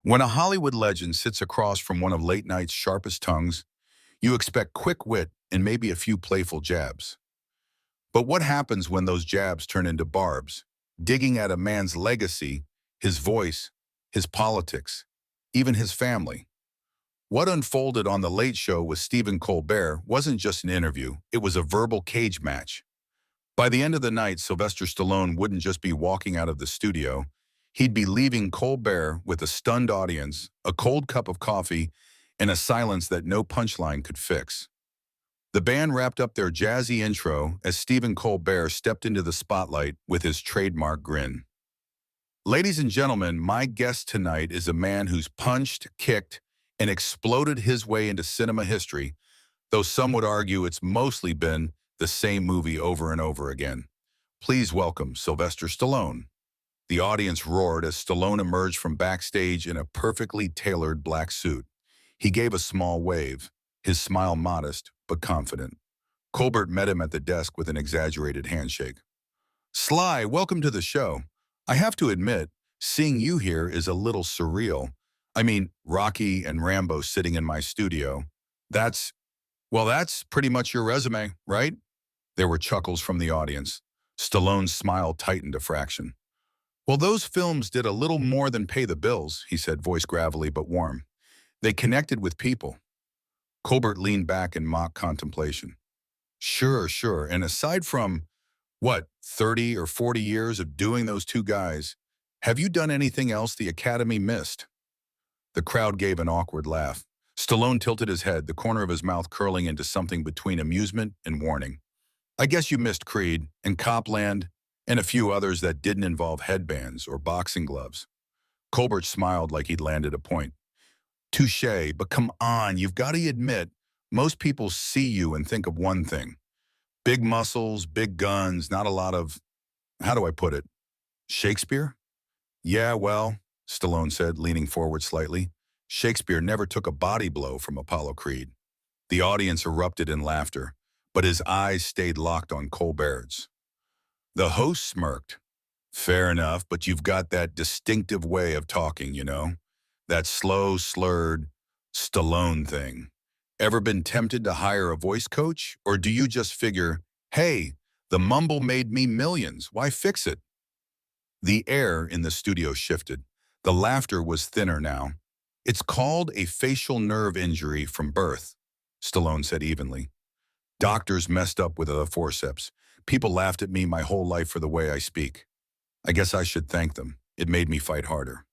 When a Hollywood legend sits across from one of late night's sharpest tongues, you expect quick wit and maybe a few playful jabs. But what happens when those jabs turn into barbs, digging at a man's legacy, his voice, his politics, even his family? What unfolded on The Late Show with Stephen Colbert wasn't just an interview, it was a verbal cage match. By the end of the night, Sylvester Stallone wouldn't just be walking out of the studio, he'd be leaving Colbert with a stunned audience, a cold cup of coffee, and a silence that no punchline could fix. The band wrapped up their jazzy intro as Stephen Colbert stepped into the spotlight with his trademark grin. Ladies and gentlemen, my guest tonight is a man who's punched, kicked, and exploded his way into cinema history, though some would argue it's mostly been the same movie over and over again. Please welcome Sylvester Stallone. The audience roared as Stallone emerged from backstage in a perfectly tailored black suit. He gave a small wave, his smile modest but confident. Colbert met him at the desk with an exaggerated handshake. "Sly, welcome to the show. I have to admit, seeing you here is a little surreal. I mean, Rocky and Rambo sitting in my studio. That's, that's pretty much your resume, right?" There were chuckles from the audience. Stallone's smile tightened a fraction. "Well, those films did a little more than pay the bills," he said, voice gravelly but warm. "They connected with people." Colbert leaned back in mock contemplation. Sure. And aside from, 30 or 40 years of doing those two guys, have you done anything else the Academy missed?" The crowd gave an awkward laugh. Stallone tilted his head, the corner of his mouth curling into something between amusement and warning. "I guess you missed Creed and Copland and a few others that didn't involve headbands or boxing gloves." Colbert smiled like he'd landed a point. "Touché, but come on, you've got to admit, most people see you and think of one thing. Big muscles, big guns, not a lot of, how do I put it, Shakespeare?" "Yeah, well," Stallone said, leaning forward slightly, "Shakespeare never took a body blow from Apollo Creed." The audience erupted in laughter, but his eyes stayed locked on Colbert's. The host smirked. "Fair enough, but you've got that distinctive way of talking, you know? That slow, slurred, Stallone thing. Ever been tempted to hire a voice coach? Or do you just figure, hey, the mumble made me millions, why fix it?" The air in the studio shifted. The laughter was thinner now. "It's called a facial nerve injury from birth," Stallone said evenly. "Doctors messed up with the forceps. People laughed at me my whole life for the way I speak. I guess I should thank them. It made me fight harder."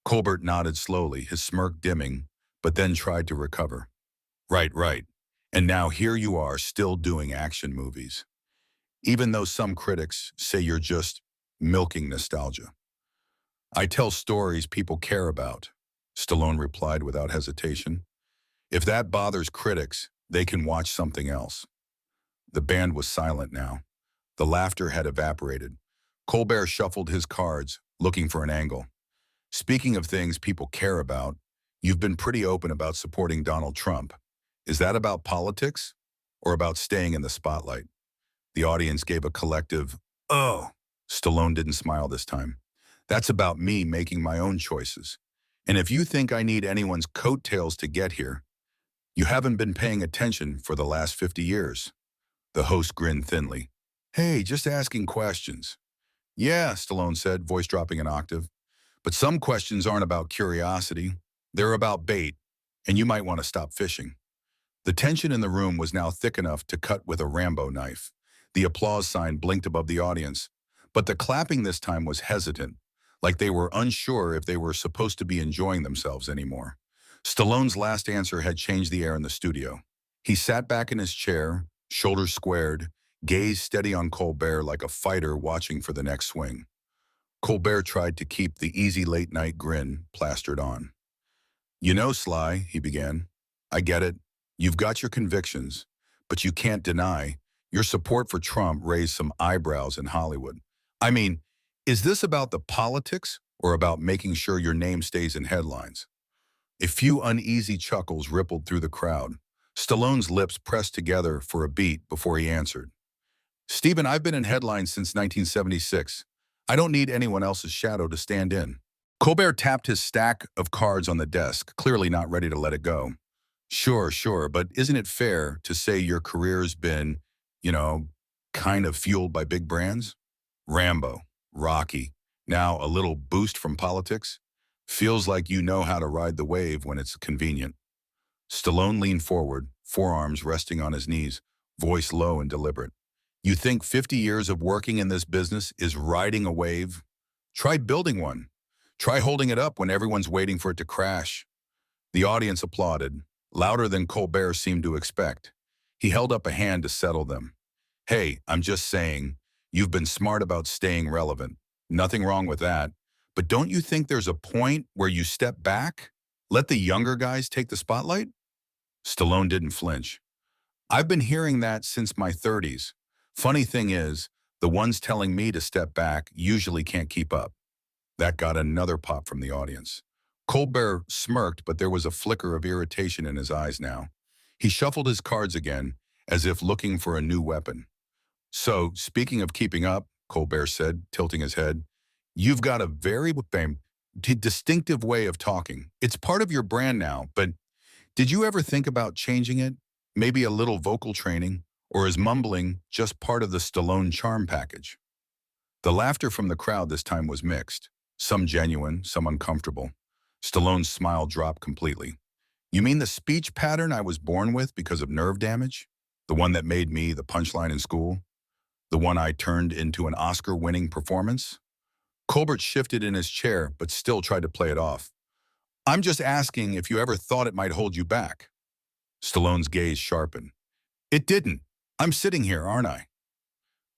Colbert nodded slowly, his smirk dimming, but then tried to recover. Right. And now here you are, still doing action movies. Even though some critics say you're just milking nostalgia. "I tell stories people care about," Stallone replied without hesitation. "If that bothers critics, they can watch something else." The band was silent now. The laughter had evaporated. Colbert shuffled his cards, looking for an angle. "Speaking of things people care about, you've been pretty open about supporting Donald Trump. Is that about politics or about staying in the spotlight?" The audience gave a collective, "Oh." Stallone didn't smile this time. "That's about me making my own choices. And if you think I need anyone's coattails to get here, you haven't been paying attention for the last 50 years. The host grinned thinly. "Hey, just asking questions." "Yeah," Stallone said, voice dropping an octave. "But some questions aren't about curiosity. They're about bait, and you might want to stop fishing." The tension in the room was now thick enough to cut with a Rambo knife. The applause sign blinked above the audience, but the clapping this time was hesitant, like they were unsure if they were supposed to be enjoying themselves anymore. Stallone's last answer had changed the air in the studio. He sat back in his chair, shoulders squared, gaze steady on Colbert like a fighter watching for the next swing. Colbert tried to keep the easy late-night grin plastered on. "You know, Sly," he began, "I get it. You've got your convictions, but you can't deny your support for Trump raised some eyebrows in Hollywood. I mean, is this about the politics or about making sure your name stays in headlines?" A few uneasy chuckles rippled through the crowd. Stallone's lips pressed together for a beat before he answered. "Stephen, I've been in headlines since 1976. I don't need anyone else's shadow to stand in." Colbert tapped his stack of cards on the desk, clearly not ready to let it go. Sure, but isn't it fair to say your career's been, you know, kind of fueled by big brands? Rambo, Rocky, now a little boost from politics? Feels like you know how to ride the wave when it's convenient. Stallone leaned forward, forearms resting on his knees, voice low and deliberate. You think 50 years of working in this business is riding a wave? Try building one. Try holding it up when everyone's waiting for it to crash. The audience applauded, louder than Colbert seemed to expect. He held up a hand to settle them. Hey, I'm just saying, you've been smart about staying relevant. Nothing wrong with that. But don't you think there's a point where you step back? Let the younger guys take the spotlight? Stallone didn't flinch. I've been hearing that since my 30s. Funny thing is, the ones telling me to step back usually can't keep up. That got another pop from the audience. Colbert smirked, but there was a flicker of irritation in his eyes now. He shuffled his cards again, as if looking for a new weapon. So, speaking of keeping up, Colbert said, tilting his head, you've got a very distinctive way of talking. It's part of your brand now, but did you ever think about changing it? Maybe a little vocal training? Or is mumbling just part of the Stallone charm package? The laughter from the crowd this time was mixed. Some genuine, some uncomfortable. Stallone's smile dropped completely. You mean the speech pattern I was born with because of nerve damage? The one that made me the punchline in school? The one I turned into an Oscar-winning performance? Colbert shifted in his chair, but still tried to play it off. I'm just asking if you ever thought it might hold you back. Stallone's gaze sharpened. It didn't. I'm sitting here, aren't I?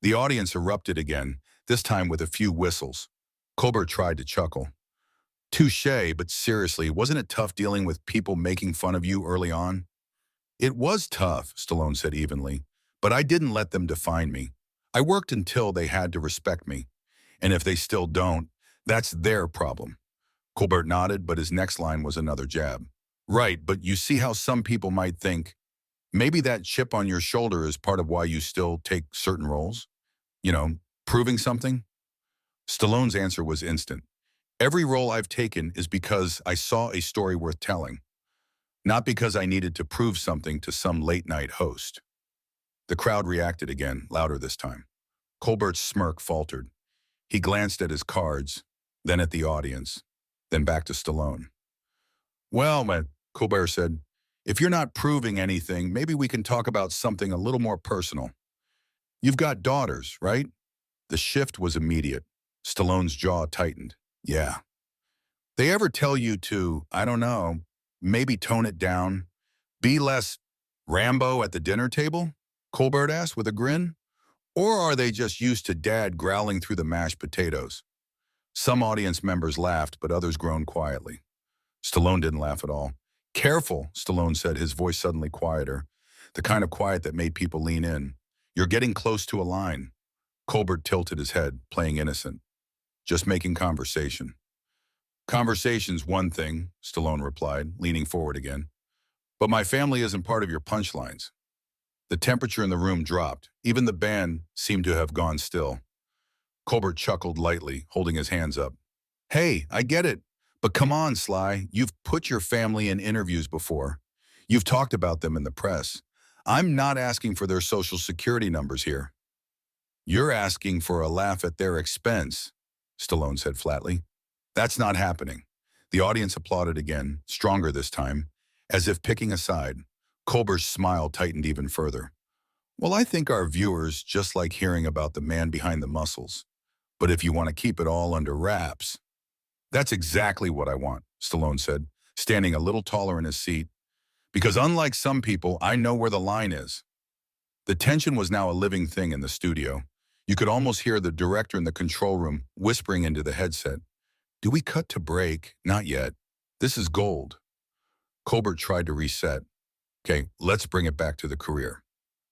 The audience erupted again, this time with a few whistles. Colbert tried to chuckle. Touché, but seriously, wasn't it tough dealing with people making fun of you early on? It was tough, Stallone said evenly, but I didn't let them define me. I worked until they had to respect me. And if they still don't, that's their problem. Colbert nodded, but his next line was another jab. Right, but you see how some people might think, maybe that chip on your shoulder is part of why you still take certain roles? You know, proving something? Stallone's answer was instant. Every role I've taken is because I saw a story worth telling, not because I needed to prove something to some late-night host. The crowd reacted again, louder this time. Colbert's smirk faltered. He glanced at his cards, then at the audience, then back to Stallone. Well, Colbert said, if you're not proving anything, maybe we can talk about something a little more personal. You've got daughters, right? The shift was immediate. Stallone's jaw tightened. Yeah. They ever tell you to, I don't know, maybe tone it down? Be less Rambo at the dinner table? Colbert asked with a grin. Or are they just used to dad growling through the mashed potatoes? Some audience members laughed, but others groaned quietly. Stallone didn't laugh at all. Careful, Stallone said, his voice suddenly quieter, the kind of quiet that made people lean in. You're getting close to a line. Colbert tilted his head, playing innocent. Just making conversation. Conversation's one thing, Stallone replied, leaning forward again. But my family isn't part of your punchlines. The temperature in the room dropped. Even the band seemed to have gone still. Colbert chuckled lightly, holding his hands up. Hey, I get it. But come on, Sly. You've put your family in interviews before. You've talked about them in the press. I'm not asking for their social security numbers here. You're asking for a laugh at their expense, Stallone said flatly. That's not happening. The audience applauded again, stronger this time, as if picking a side. Colbert's smile tightened even further. Well, I think our viewers just like hearing about the man behind the muscles. But if you want to keep it all under wraps, that's exactly what I want, Stallone said, standing a little taller in his seat. Because unlike some people, I know where the line is. The tension was now a living thing in the studio. You could almost hear the director in the control room whispering into the headset. Do we cut to break? Not yet. This is gold. Colbert tried to reset. Okay, let's bring it back to the career.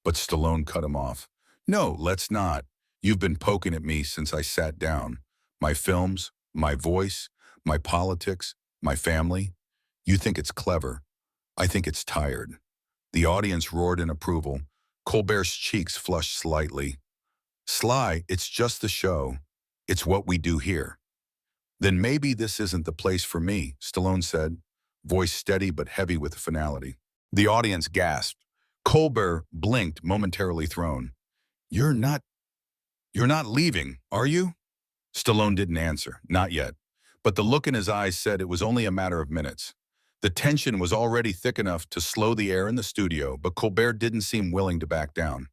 But Stallone cut him off. No, let's not. You've been poking at me since I sat down. My films, my voice, my politics, my family. You think it's clever. I think it's tired. The audience roared in approval. Colbert's cheeks flushed slightly. Sly, it's just the show. It's what we do here. Then maybe this isn't the place for me, Stallone said, voice steady but heavy with finality. The audience gasped. Colbert blinked, momentarily thrown. You're not, you're not leaving, are you? Stallone didn't answer, not yet. But the look in his eyes said it was only a matter of minutes. The tension was already thick enough to slow the air in the studio, but Colbert didn't seem willing to back down.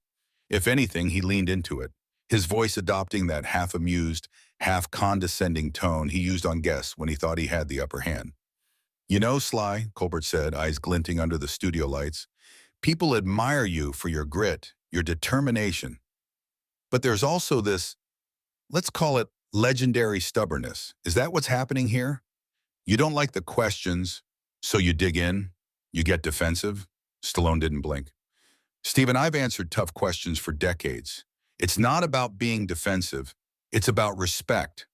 If anything, he leaned into it, his voice adopting that half-amused, half-condescending tone he used on guests when he thought he had the upper hand. You know, Sly, Colbert said, eyes glinting under the studio lights, people admire you for your grit, your determination. But there's also this, let's call it legendary stubbornness. Is that what's happening here? You don't like the questions, so you dig in, you get defensive? Stallone didn't blink. Stephen, I've answered tough questions for decades. It's not about being defensive. It's about respect.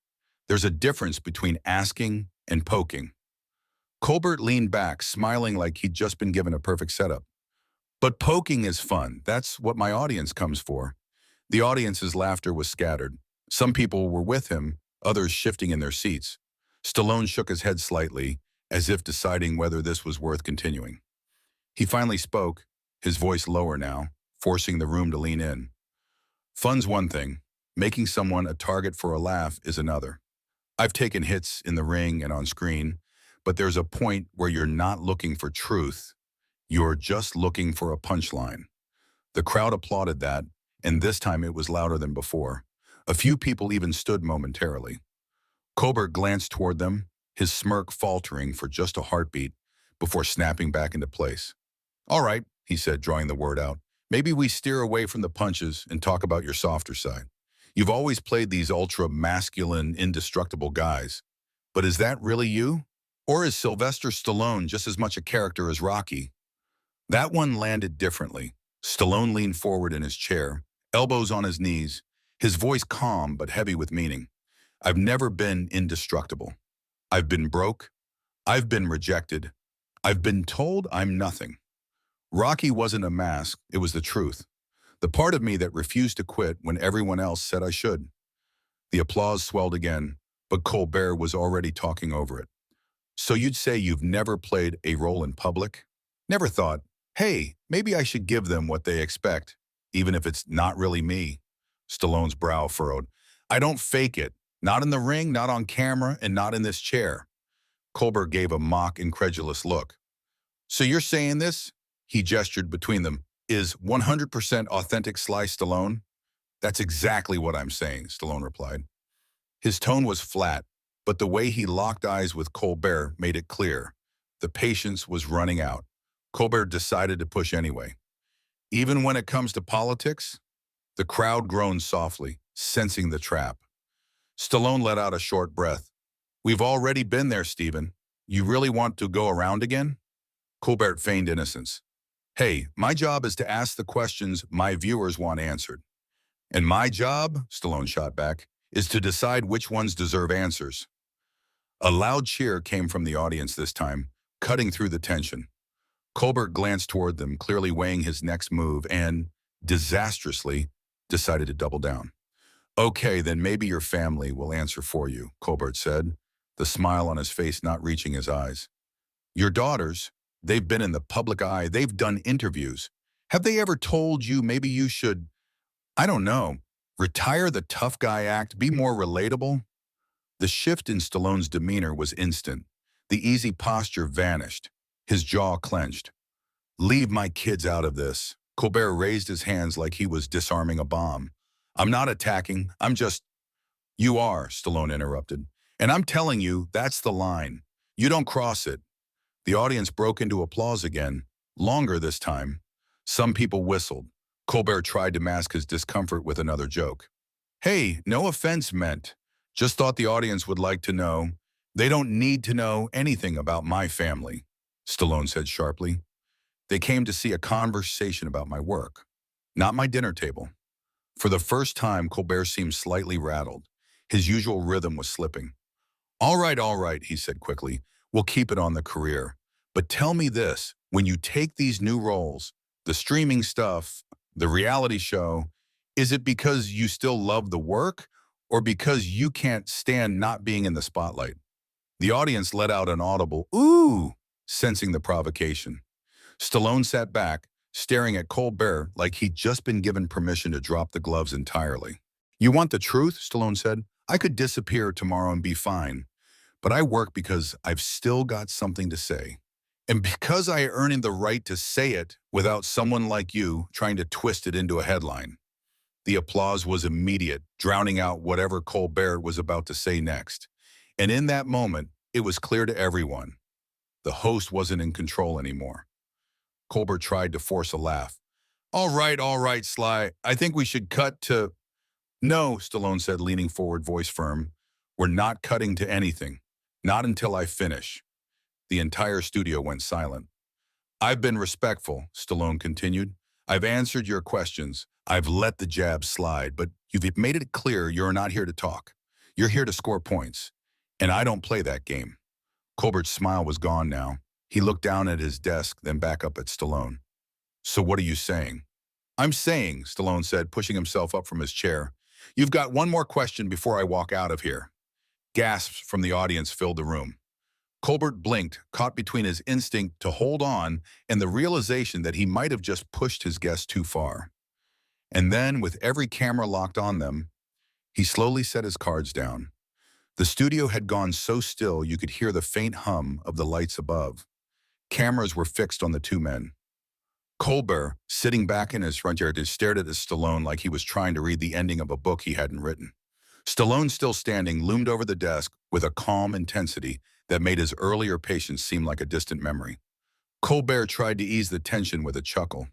There's a difference between asking and poking. Colbert leaned back, smiling like he'd just been given a perfect setup. But poking is fun. That's what my audience comes for. The audience's laughter was scattered. Some people were with him, others shifting in their seats. Stallone shook his head slightly, as if deciding whether this was worth continuing. He finally spoke, his voice lower now, forcing the room to lean in. Fun's one thing. Making someone a target for a laugh is another. I've taken hits in the ring and on screen, but there's a point where you're not looking for truth. You're just looking for a punchline. The crowd applauded that, and this time it was louder than before. A few people even stood momentarily. Colbert glanced toward them, his smirk faltering for just a heartbeat before snapping back into place. All right, he said, drawing the word out. Maybe we steer away from the punches and talk about your softer side. You've always played these ultra-masculine, indestructible guys. But is that really you? Or is Sylvester Stallone just as much a character as Rocky? That one landed differently. Stallone leaned forward in his chair, elbows on his knees, his voice calm but heavy with meaning. I've never been indestructible. I've been broke. I've been rejected. I've been told I'm nothing. Rocky wasn't a mask, it was the truth. The part of me that refused to quit when everyone else said I should. The applause swelled again, but Colbert was already talking over it. So you'd say you've never played a role in public? Never thought, hey, maybe I should give them what they expect, even if it's not really me. Stallone's brow furrowed. I don't fake it. Not in the ring, not on camera, and not in this chair. Colbert gave a mock, incredulous look. So you're saying this, he gestured between them, is 100% authentic Sly Stallone? That's exactly what I'm saying, Stallone replied. His tone was flat, but the way he locked eyes with Colbert made it clear. The patience was running out. Colbert decided to push anyway. Even when it comes to politics? The crowd groaned softly, sensing the trap. Stallone let out a short breath. We've already been there, Stephen. You really want to go around again? Colbert feigned innocence. Hey, my job is to ask the questions my viewers want answered. And my job, Stallone shot back, is to decide which ones deserve answers. A loud cheer came from the audience this time, cutting through the tension. Colbert glanced toward them, clearly weighing his next move, and, disastrously, decided to double down. Okay, then maybe your family will answer for you, Colbert said, the smile on his face not reaching his eyes. Your daughters, they've been in the public eye, they've done interviews. Have they ever told you maybe you should, I don't know, retire the tough guy act, be more relatable? The shift in Stallone's demeanor was instant. The easy posture vanished. His jaw clenched. Leave my kids out of this. Colbert raised his hands like he was disarming a bomb. I'm not attacking, I'm just... You are, Stallone interrupted. And I'm telling you, that's the line. You don't cross it. The audience broke into applause again, longer this time. Some people whistled. Colbert tried to mask his discomfort with another joke. Hey, no offense meant. Just thought the audience would like to know. They don't need to know anything about my family, Stallone said sharply. They came to see a conversation about my work, not my dinner table. For the first time, Colbert seemed slightly rattled. His usual rhythm was slipping. All right, he said quickly. We'll keep it on the career. But tell me this, when you take these new roles, the streaming stuff, the reality show, is it because you still love the work, or because you can't stand not being in the spotlight? The audience let out an audible, ooh, sensing the provocation. Stallone sat back, staring at Colbert like he'd just been given permission to drop the gloves entirely. You want the truth? Stallone said. I could disappear tomorrow and be fine, but I work because I've still got something to say. And because I earned the right to say it without someone like you trying to twist it into a headline. The applause was immediate, drowning out whatever Colbert was about to say next. And in that moment, it was clear to everyone. The host wasn't in control anymore. Colbert tried to force a laugh. All right, Sly. I think we should cut to... No, Stallone said, leaning forward, voice firm. We're not cutting to anything. Not until I finish. The entire studio went silent. I've been respectful, Stallone continued. I've answered your questions. I've let the jabs slide, but you've made it clear you're not here to talk. You're here to score points. And I don't play that game. Colbert's smile was gone now. He looked down at his desk, then back up at Stallone. So what are you saying? I'm saying, Stallone said, pushing himself up from his chair. You've got one more question before I walk out of here. Gasps from the audience filled the room. Colbert blinked, caught between his instinct to hold on and the realization that he might have just pushed his guest too far. And then, with every camera locked on them, he slowly set his cards down. The studio had gone so still you could hear the faint hum of the lights above. Cameras were fixed on the two men. Colbert, sitting back in his front chair, stared at Stallone like he was trying to read the ending of a book he hadn't written. Stallone, still standing, loomed over the desk with a calm intensity that made his earlier patience seem like a distant memory. Colbert tried to ease the tension with a chuckle.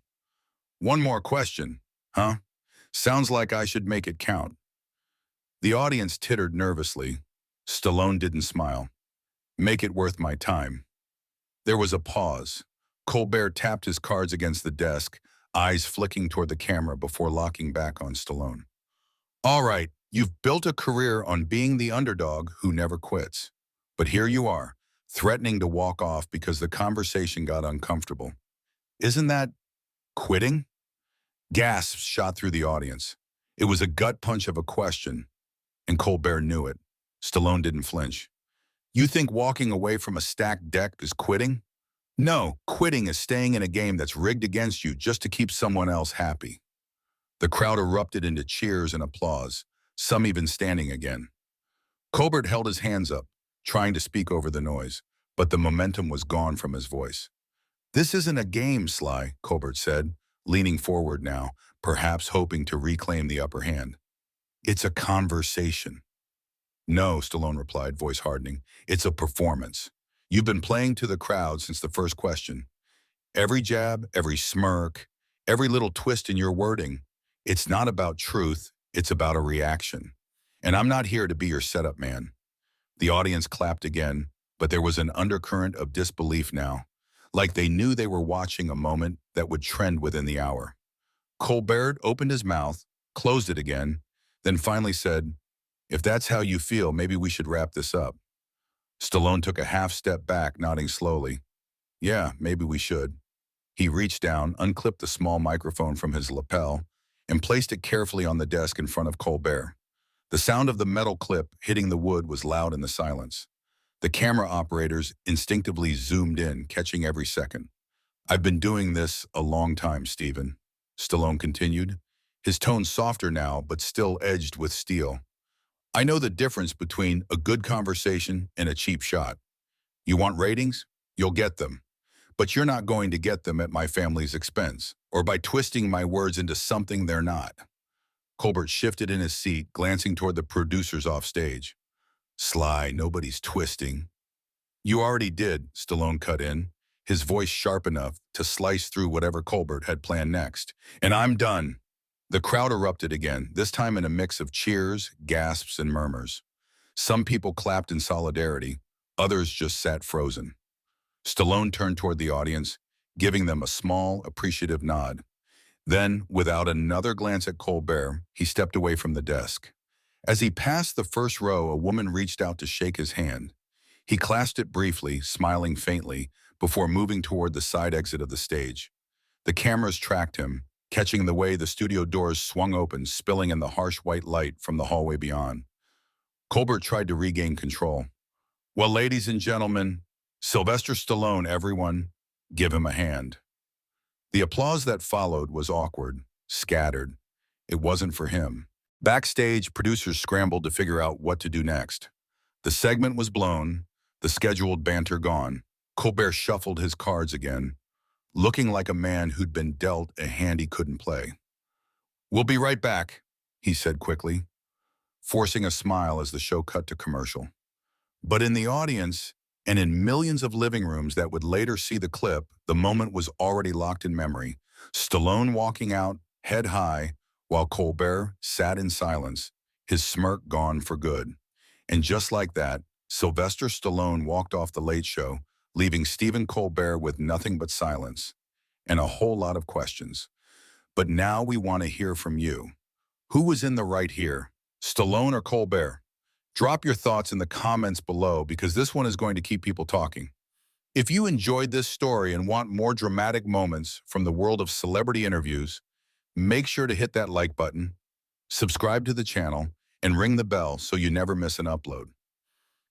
One more question, huh? Sounds like I should make it count. The audience tittered nervously. Stallone didn't smile. Make it worth my time. There was a pause. Colbert tapped his cards against the desk, eyes flicking toward the camera before locking back on Stallone. All right, you've built a career on being the underdog who never quits. But here you are, threatening to walk off because the conversation got uncomfortable. Isn't that quitting? Gasps shot through the audience. It was a gut punch of a question, and Colbert knew it. Stallone didn't flinch. You think walking away from a stacked deck is quitting? No, quitting is staying in a game that's rigged against you just to keep someone else happy. The crowd erupted into cheers and applause, some even standing again. Colbert held his hands up, trying to speak over the noise, but the momentum was gone from his voice. This isn't a game, Sly, Colbert said, leaning forward now, perhaps hoping to reclaim the upper hand. It's a conversation. No, Stallone replied, voice hardening. It's a performance. You've been playing to the crowd since the first question. Every jab, every smirk, every little twist in your wording. It's not about truth, it's about a reaction. And I'm not here to be your setup man. The audience clapped again, but there was an undercurrent of disbelief now, like they knew they were watching a moment that would trend within the hour. Colbert opened his mouth, closed it again, then finally said, if that's how you feel, maybe we should wrap this up. Stallone took a half step back, nodding slowly. Yeah, maybe we should. He reached down, unclipped the small microphone from his lapel, and placed it carefully on the desk in front of Colbert. The sound of the metal clip hitting the wood was loud in the silence. The camera operators instinctively zoomed in, catching every second. I've been doing this a long time, Stephen, Stallone continued, his tone softer now but still edged with steel. I know the difference between a good conversation and a cheap shot. You want ratings? You'll get them. But you're not going to get them at my family's expense, or by twisting my words into something they're not. Colbert shifted in his seat, glancing toward the producers off stage. Sly, nobody's twisting. You already did, Stallone cut in, his voice sharp enough to slice through whatever Colbert had planned next. And I'm done. The crowd erupted again, this time in a mix of cheers, gasps, and murmurs. Some people clapped in solidarity, others just sat frozen. Stallone turned toward the audience, giving them a small, appreciative nod. Then, without another glance at Colbert, he stepped away from the desk. As he passed the first row, a woman reached out to shake his hand. He clasped it briefly, smiling faintly, before moving toward the side exit of the stage. The cameras tracked him, catching the way the studio doors swung open, spilling in the harsh white light from the hallway beyond. Colbert tried to regain control. Well, ladies and gentlemen, Sylvester Stallone, everyone, give him a hand. The applause that followed was awkward, scattered. It wasn't for him. Backstage, producers scrambled to figure out what to do next. The segment was blown, the scheduled banter gone. Colbert shuffled his cards again, looking like a man who'd been dealt a hand he couldn't play. "We'll be right back," he said quickly, forcing a smile as the show cut to commercial. But in the audience, and in millions of living rooms that would later see the clip, the moment was already locked in memory. Stallone walking out, head high, while Colbert sat in silence, his smirk gone for good. And just like that, Sylvester Stallone walked off The Late Show, leaving Stephen Colbert with nothing but silence and a whole lot of questions. But now we want to hear from you. Who was in the right here, Stallone or Colbert? Drop your thoughts in the comments below because this one is going to keep people talking. If you enjoyed this story and want more dramatic moments from the world of celebrity interviews, make sure to hit that like button, subscribe to the channel, and ring the bell so you never miss an upload.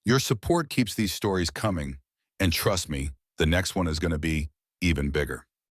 Your support keeps these stories coming, and trust me, the next one is going to be even bigger.